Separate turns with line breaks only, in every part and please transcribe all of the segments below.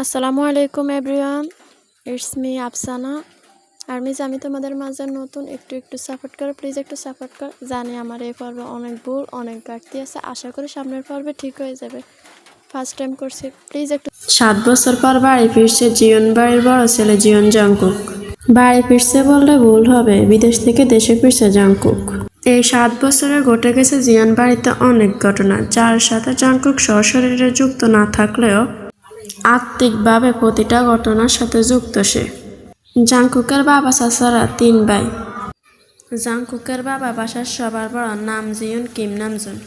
আসসালামু আলাইকুম everyone, it's me Afsana. আর মিস আমি তোমাদের মাঝে নতুন একটু সাপোর্ট করো, প্লিজ একটু সাপোর্ট করো। জানি আমার এই পর্বে অনেক ভুল, অনেক ঘাটতি আছে, আশা করি সামনের পর্বে ঠিক হয়ে যাবে। ফার্স্ট টাইম করছি, প্লিজ একটু।
7 বছর পর বাড়ি ফিরছে জিয়ন বাড়ির বড় ছেলে জিয়ন জাংকুক। বাড়ি ফিরছে বললে ভুল হবে, বিদেশ থেকে দেশে ফিরছে জাংকুক। এই 7 বছরে ঘটে গেছে জিয়ন বাড়িতে অনেক ঘটনা, যার সাথে জাংকুক সশরীরে যুক্ত না থাকলেও আত্মিকভাবে প্রতিটা ঘটনার সাথে যুক্ত সে। জাংকুকের বাবা চাচারা 3 ভাই। জাংকুকের বাবা বাসার সবার বড়, নাম জিয়ন কিম নামজুন।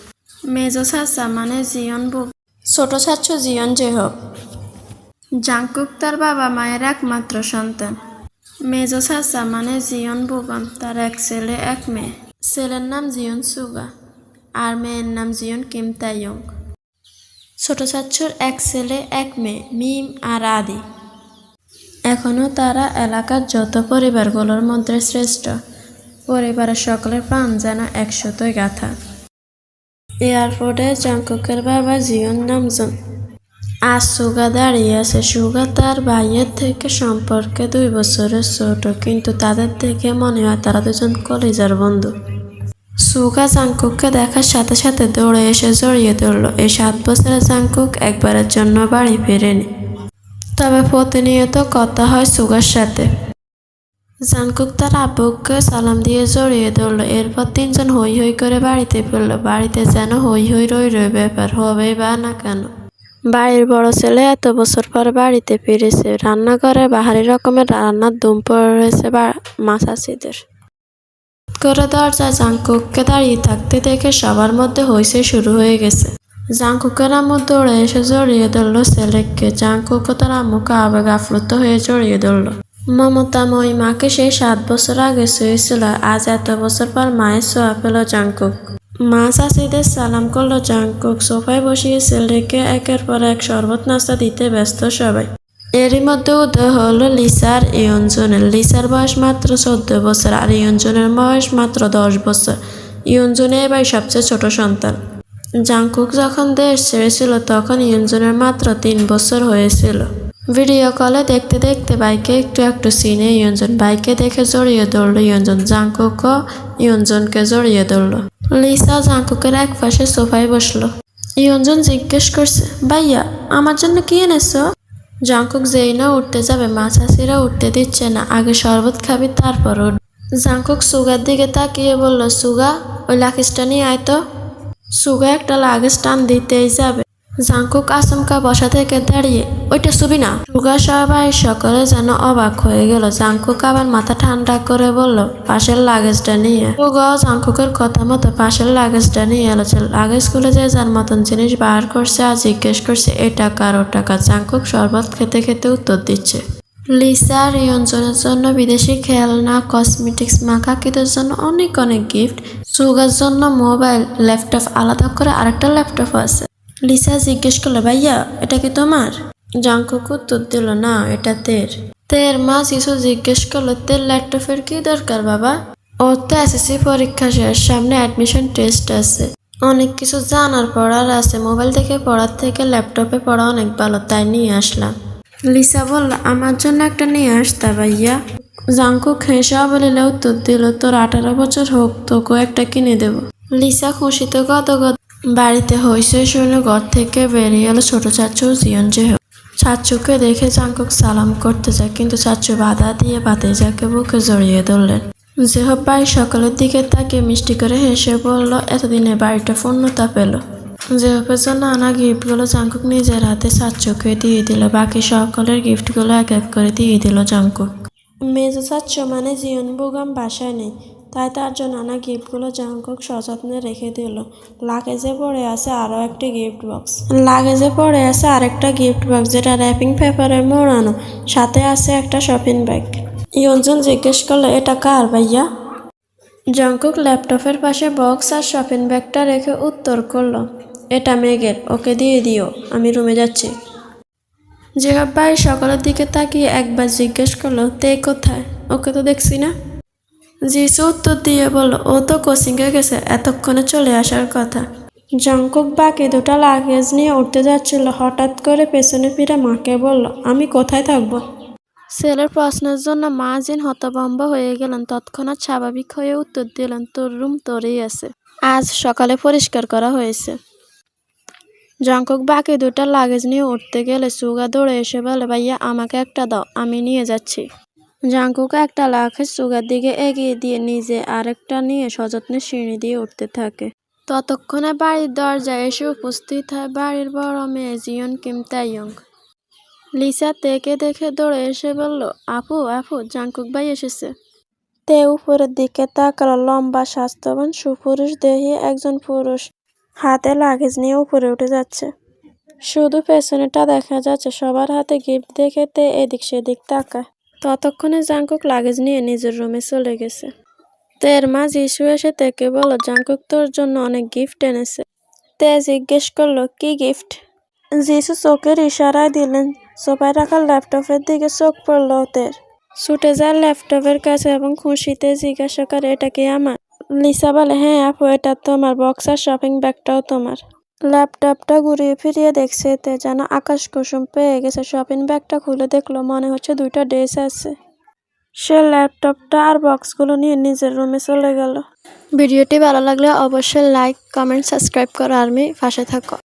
মেজো চাচা মানে জিয়ন বুক, ছোট চাচু জিয়ন জেহব। জাংকুক তার বাবা মায়ের একমাত্র সন্তান। মেজো চাচা মানে জিয়ন বুগম, তার এক ছেলে এক মেয়ে। ছেলের নাম জিয়ন সুগা আর মেয়ের নাম জিয়ন কিম তাইয়ং। ছোট চাচুর এক ছেলে এক মেয়ে, মিম আর আদি। এখনও তারা এলাকার যত পরিবারগুলোর মধ্যে শ্রেষ্ঠ। পরিবারের সকলের প্রাণ যেন একসাথে গাঁথা। এয়ারপোর্টে জাংকুকের বাবা জিয়ন নামজুন। আজ সুগা দাঁড়িয়ে আছে। সুগা তার ভাইয়ের থেকে সম্পর্কে 2 বছরের ছোট, কিন্তু তাদের দেখে মনে হয় তারা দুজন কলিজার বন্ধু। সুগা জাংকুককে দেখার সাথে সাথে দৌড়ে এসে জড়িয়ে ধরল। এই 7 বছরে জাংকুক একবারের জন্য বাড়ি ফেরেনি, তবে প্রতিনিয়ত কথা হয় সুগার সাথে। জাংকুক তার আব্বুকে সালাম দিয়ে জড়িয়ে ধরল। এরপর 3 জন হই হই করে বাড়িতে ফিরল। বাড়িতে যেন হই হই রই রই ব্যাপার, হবে বা না কেন। বাড়ির বড় ছেলে এত বছর পর বাড়িতে ফিরেছে। রান্নাঘরে বাহারি রকমের রান্নার ধুম পড়েছে মাছাছিদের। করে দরজায় জাংকুককে দাঁড়িয়ে থাকতে দেখে সবার মধ্যে হইচই শুরু হয়ে গেছে। জাংকুকের আম্মু দৌড়ে এসে জড়িয়ে ধরল ছেলেকে। জাংকুকও তার আম্মুকে আবেগ আপ্লুত হয়ে জড়িয়ে ধরল। মমতাময়ী মাকে সেই 7 বছর আগে ছুঁয়েছিল, আজ এত বছর পর মায়ের ছোঁয়া পেল জাংকুক। মা চাচিদের সালাম করলো জাংকুক। সোফায় বসিয়ে ছেলেকে একের পর এক শরবত নাস্তা দিতে ব্যস্ত সবাই। এরই মধ্যে উদয় হলো লিসা আর ইয়নজনের। লিসার বয়স মাত্র 14 বছর আর ইয়নজনের বয়স মাত্র 10 বছর। ইয়নজন এবার সবচেয়ে ছোট সন্তান। জাংকুক যখন দেশ ছেড়েছিল তখন ইয়নজনের মাত্র 3 বছর হয়েছিল। ভিডিও কলে দেখতে দেখতে বাইকে একটু চিনে ইয়নজন। বাইকে দেখে জড়িয়ে ধরল ইয়নজন। জাংকুকও ইয়নজনকে জড়িয়ে ধরল। লিসা জাংকুকের এক পাশে সোফায় বসলো। ইয়নজন জিজ্ঞেস করছে, ভাইয়া আমার জন্য কি এনেছো? জাংকুক যেই না উঠতে যাবে, মা চাচিরা উঠতে দিচ্ছে না। আগে শরবত খাবি তারপর উঠ। জাংকুক সুগার দিকে তাকিয়ে বলল, সুগা ওই লাগেজটা নিয়ে আয় তো। সুগা একটা লাগেজ টান দিতেই যাবে। জাংকুক আচমকা বসা থেকে দাঁড়িয়ে, ওইটা ছবি না। সুগা সবাই সকলে যেন অবাক হয়ে গেল। জাংকুক আবার মাথা ঠান্ডা করে বলল, পাশের লাগেজটা নিয়ে। সুগাও জাংকুকের কথা মতো পাশের লাগেজটা নিয়ে এলো। লাগেজ খুলে যে যার মতন জিনিস বার করছে আর জিজ্ঞেস করছে, এটা কার ওটা কার। জাংকুক শরবত খেতে খেতে উত্তর দিচ্ছে। লিসা আর ইয়নজনের জন্য বিদেশি খেলনা, কসমেটিক্স, মা কাকিদের জন্য অনেক অনেক গিফট। সুগার জন্য মোবাইল, ল্যাপটপ, আলাদা করে আরেকটা ল্যাপটপ আছে। লিসা জিজ্ঞেস করলো, ভাইয়া এটা কি তোমার? জাংকুক উত্তর দিল, না এটা তের। তের মা শিশু জিজ্ঞেস করলো, তের ল্যাপটপের কি দরকার বাবা? ওর তো এসএসসি পরীক্ষা শেষ, সামনে অ্যাডমিশন টেস্ট আছে, অনেক কিছু জানার পড়ার আছে। মোবাইল দেখে পড়ার থেকে ল্যাপটপে পড়া অনেক ভালো, তাই নিয়ে আসলাম। লিসা বলল, আমার জন্য একটা নিয়ে আসতা ভাইয়া। জাংকুক হেসা বলিলে উত্তর দিল, তোর 18 বছর হোক, তোকেও একটা কিনে দেব। লিসা খুশিতে গদগদ। বাড়িতে হইচই শুনে ঘর থেকে বেরিয়ে এলো ছোট চাচু জিয়ন জেহব। চাচুকে দেখে জাংকুক সালাম করতে যায়, কিন্তু চাচু বাধা দিয়ে ভাতিজাকে বুকে জড়িয়ে ধরলেন। জেহব ভাই সকলের দিকে তাকিয়ে মিষ্টি করে হেসে বলল, এতদিনে বাড়িটা পূর্ণতা পেল। জেহবের জন্য আনা গিফটগুলো জাংকুক নিজের হাতে চাচুকে দিয়ে দিল। বাকি সকলের গিফটগুলো এক এক করে দিয়ে দিল জাংকুক। মেজো চাচু মানে জিয়ন বুগম বাসায় নেই, তাই তার জন্য আনা গিফটগুলো জাংকুক সযত্নে রেখে দিল। লাগেজে পড়ে আছে আরেকটা গিফট বক্স, যেটা র্যাপিং পেপারে মোড়ানো, সাথে আছে একটা শপিং ব্যাগ। ইয়নজন জিজ্ঞেস করলো, এটা কার ভাইয়া? জাংকুক ল্যাপটপের পাশে বক্স আর শপিং ব্যাগটা রেখে উত্তর করলো, এটা মেঘের, ওকে দিয়ে দিও, আমি রুমে যাচ্ছি। জেহব ভাই সকলের দিকে তাকিয়ে একবার জিজ্ঞেস করলো, তে কোথায়? ওকে তো দেখছি না। জিসু উত্তর দিয়ে বলল, ও তো কোচিংয়ে গেছে, এতক্ষণে চলে আসার কথা। জঙ্কুক বাকি দুটো লাগেজ নিয়ে উঠতে যাচ্ছিল, হঠাৎ করে পেছনে ফিরে মাকে বলল, আমি কোথায় থাকবো?
ছেলের প্রশ্নের জন্য মা জিন হতভম্ব হয়ে গেলেন। তৎক্ষণাৎ স্বাভাবিক হয়ে উত্তর দিলেন, তোর রুম তোরই আছে, আজ সকালে পরিষ্কার করা হয়েছে। জঙ্কুক বাকি দুটো লাগেজ নিয়ে উঠতে গেলে সুগা দৌড়ে এসে বলে, ভাইয়া আমাকে একটা দাও, আমি নিয়ে যাচ্ছি। জঙ্কুক একটা লাগেজ সুগার দিকে এগিয়ে দিয়ে নিজে আরেকটা নিয়ে সযত্নে সিঁড়ি দিয়ে উঠতে থাকে। ততক্ষণে বাড়ির দরজায় এসে উপস্থিত হয় বাড়ির বড় মেয়ে জিয়ন কিম তাইয়ং। লিসা তেকে দেখে দৌড়ে এসে বলল, আপু আপু, জঙ্কুক ভাই এসেছে। তে উপরের দিকে তাকালো। লম্বা স্বাস্থ্যবান সুপুরুষ দেহী একজন পুরুষ হাতে লাগেজ নিয়ে উপরে উঠে যাচ্ছে। শুধু পেছনেটা দেখা যাচ্ছে। সবার হাতে গিফট দেখে তে এদিক সেদিক তাকায়। ততক্ষণে জঙ্কুক লাগেজ নিয়ে নিজের রুমে চলে গেছে। তের মা যিশু এসে তেকে বলল, জঙ্কুক তোর জন্য অনেক গিফট এনেছে। তে জিজ্ঞেস করলো, কি গিফট? যিশু চোখের ইশারায় দিলেন। সোফায় রাখা ল্যাপটপের দিকে চোখ পড়ল তের। ছুটে যায় ল্যাপটপের কাছে এবং খুশিতে জিজ্ঞাসা করে, এটা কি আমার? লিসা বলে, হ্যাঁ আপু, এটা তোমার। বক্সার শপিং ব্যাগটাও তোমার। ল্যাপটপটা ঘুরিয়ে ফিরিয়ে দেখছে তে, যেন আকাশ কুসুম পেয়ে গেছে। শপিং ব্যাগটা খুলে দেখলো, মনে হচ্ছে 2টা ড্রেস আছে। সে ল্যাপটপটা আর বক্সগুলো নিয়ে নিজের রুমে চলে গেল। ভিডিওটি ভালো লাগলে অবশ্যই লাইক, কমেন্ট, সাবস্ক্রাইব করো আর পাশে থাকো।